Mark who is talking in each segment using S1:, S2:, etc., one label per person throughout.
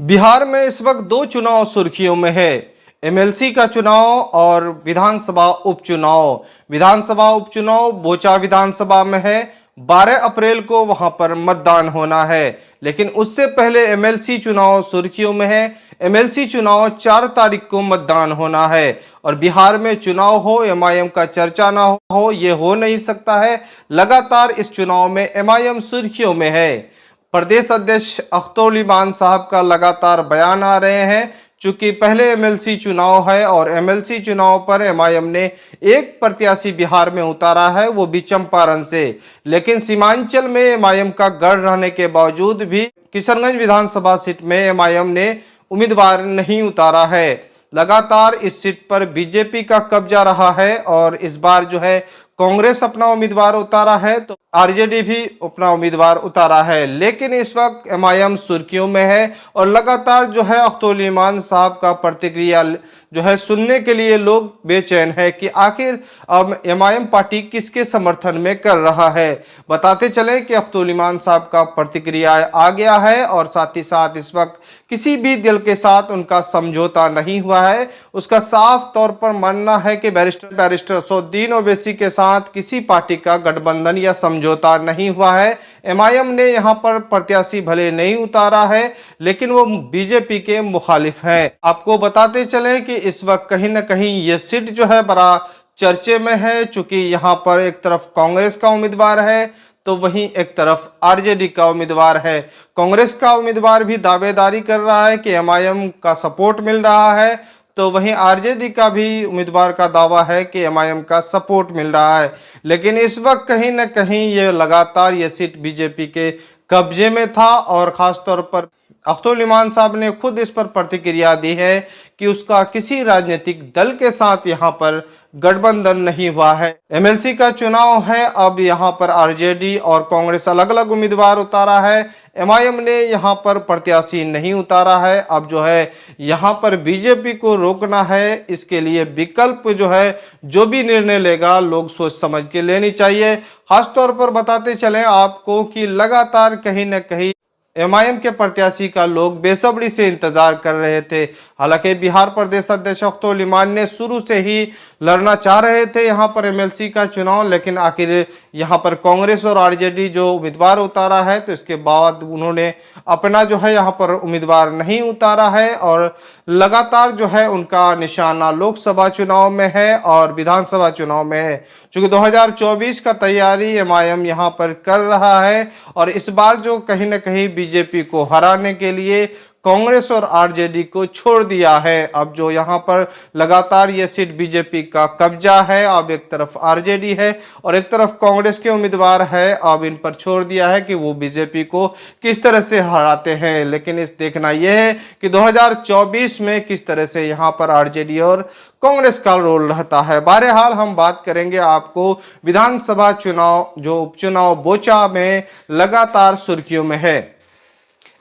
S1: बिहार में इस वक्त दो चुनाव सुर्खियों में है। एमएलसी का चुनाव और विधानसभा उपचुनाव। विधानसभा उपचुनाव बोचा विधानसभा में है। 12 अप्रैल को वहां पर मतदान होना है, लेकिन उससे पहले एमएलसी चुनाव सुर्खियों में है। एमएलसी चुनाव 4 तारीख को मतदान होना है और बिहार में चुनाव हो एमआईएम का चर्चा ना हो ये हो नहीं सकता है। लगातार इस चुनाव में एमआईएम सुर्खियों में है। प्रदेश अध्यक्ष अख्तर इमान साहब का लगातार बयान आ रहे हैं, चूंकि पहले एमएलसी चुनाव है और एमएलसी चुनाव पर एमआईएम ने एक प्रत्याशी बिहार में उतारा है, वो भी चंपारण से। लेकिन सीमांचल में एमआईएम का गढ़ रहने के बावजूद भी किशनगंज विधानसभा सीट में एमआईएम ने उम्मीदवार नहीं उतारा है। लगातार इस सीट पर बीजेपी का कब्जा रहा है और इस बार जो है कांग्रेस अपना उम्मीदवार उतारा है तो आरजेडी भी अपना उम्मीदवार उतारा है। लेकिन इस वक्त एमआईएम सुर्खियों में है और लगातार जो है अख्तर इमान साहब का प्रतिक्रिया जो है सुनने के लिए लोग बेचैन है कि आखिर अब एमआईएम पार्टी किसके समर्थन में कर रहा है। बताते चले कि अख्तर इमान साहब का प्रतिक्रिया आ गया है और साथ ही साथ इस वक्त किसी भी दल के साथ उनका समझौता नहीं हुआ है। उसका साफ तौर पर मानना है कि बैरिस्टर असदुद्दीन ओवैसी के साथ किसी पार्टी का गठबंधन या समझौता नहीं हुआ है। एमआईएम ने यहां पर प्रत्याशी भले नहीं उतारा है, लेकिन वो बीजेपी के मुखालिफ है। आपको बताते चले कि इस वक्त कहीं ना कहीं ये सीट जो है बड़ा चर्चे में है, चूंकि यहाँ पर एक तरफ कांग्रेस का उम्मीदवार है तो वहीं एक तरफ आरजेडी का उम्मीदवार है। कांग्रेस का उम्मीदवार भी दावेदारी कर रहा है कि एमआईएम का सपोर्ट मिल रहा है, तो वहीं आरजेडी का भी उम्मीदवार का दावा है कि एमआईएम का सपोर्ट मिल रहा है। लेकिन इस वक्त कहीं ना कहीं ये लगातार ये सीट बीजेपी के कब्जे में था और खास तौर पर अख्तर इमान साहब ने खुद इस पर प्रतिक्रिया दी है कि उसका किसी राजनीतिक दल के साथ यहाँ पर गठबंधन नहीं हुआ है। एमएलसी का चुनाव है, अब यहाँ पर आरजेडी और कांग्रेस अलग अलग उम्मीदवार उतारा है। एमआईएम ने यहाँ पर प्रत्याशी नहीं उतारा है। अब जो है यहाँ पर बीजेपी को रोकना है, इसके लिए विकल्प जो है जो भी निर्णय लेगा लोग सोच समझ के लेनी चाहिए। खासतौर पर बताते चलें आपको कि लगातार कहीं ना कहीं एमआईएम के प्रत्याशी का लोग बेसब्री से इंतजार कर रहे थे। हालांकि बिहार प्रदेश अध्यक्ष अख्तर इमान ने शुरू से ही लड़ना चाह रहे थे यहाँ पर एमएलसी का चुनाव, लेकिन आखिर यहाँ पर कांग्रेस और आरजेडी जो उम्मीदवार उतारा है तो इसके बाद उन्होंने अपना जो है यहाँ पर उम्मीदवार नहीं उतारा है और लगातार जो है उनका निशाना लोकसभा चुनाव में है और विधानसभा चुनाव में है। चूंकि 2024 का तैयारी एमआईएम यहाँ पर कर रहा है और इस बार जो कहीं ना कहीं बीजेपी को हराने के लिए कांग्रेस और आरजेडी को छोड़ दिया है। अब जो यहाँ पर लगातार ये सीट बीजेपी का कब्जा है, अब एक तरफ आरजेडी है और एक तरफ कांग्रेस के उम्मीदवार है। अब इन पर छोड़ दिया है कि वो बीजेपी को किस तरह से हराते हैं। लेकिन इस देखना यह है कि 2024 में किस तरह से यहाँ पर आरजेडी और कांग्रेस का रोल रहता है। बहरहाल हम बात करेंगे आपको विधानसभा चुनाव जो उपचुनाव बोचा में लगातार सुर्खियों में है।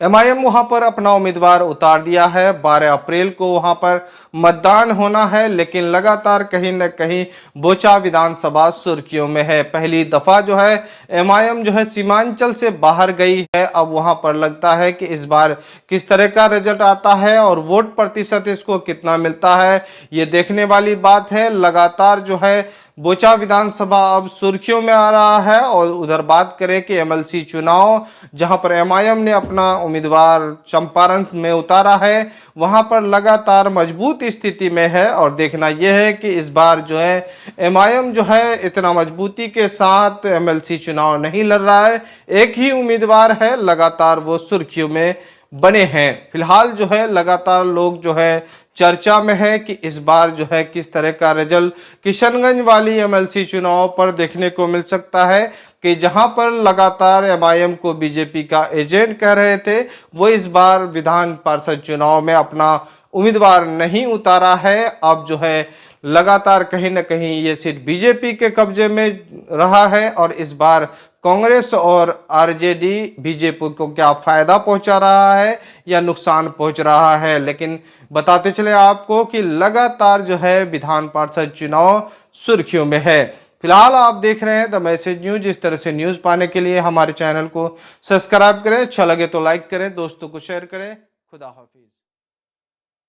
S1: एमआईएम वहां पर अपना उम्मीदवार उतार दिया है। 12 अप्रैल को वहां पर मतदान होना है, लेकिन लगातार कहीं न कहीं बोचा विधानसभा सुर्खियों में है। पहली दफा जो है एमआईएम जो है सीमांचल से बाहर गई है। अब वहां पर लगता है कि इस बार किस तरह का रिजल्ट आता है और वोट प्रतिशत इसको कितना मिलता है, ये देखने वाली बात है। लगातार जो है बोचा विधानसभा अब सुर्खियों में आ रहा है और उधर बात करें कि एमएलसी चुनाव जहां पर एमआईएम ने अपना उम्मीदवार चंपारण में उतारा है, वहां पर लगातार मजबूत स्थिति में है और देखना यह है कि इस बार जो है एमआईएम जो है इतना मजबूती के साथ एमएलसी चुनाव नहीं लड़ रहा है। एक ही उम्मीदवार है, लगातार वो सुर्खियों में बने हैं। फिलहाल जो है लगातार लोग जो है चर्चा में है कि इस बार जो है किस तरह का रिजल्ट किशनगंज वाली एमएलसी चुनाव पर देखने को मिल सकता है कि जहां पर लगातार एमआईएम को बीजेपी का एजेंट कह रहे थे, वो इस बार विधान पार्षद चुनाव में अपना उम्मीदवार नहीं उतारा है। अब जो है लगातार कहीं ना कहीं ये सीट बीजेपी के कब्जे में रहा है और इस बार कांग्रेस और आरजेडी बीजेपी को क्या फायदा पहुंचा रहा है या नुकसान पहुंच रहा है। लेकिन बताते चले आपको कि लगातार जो है विधान पार्षद चुनाव सुर्खियों में है। फिलहाल आप देख रहे हैं द मैसेज न्यूज। इस तरह से न्यूज पाने के लिए हमारे चैनल को सब्सक्राइब करें, अच्छा लगे तो लाइक करें, दोस्तों को शेयर करें। खुदा हाफिज।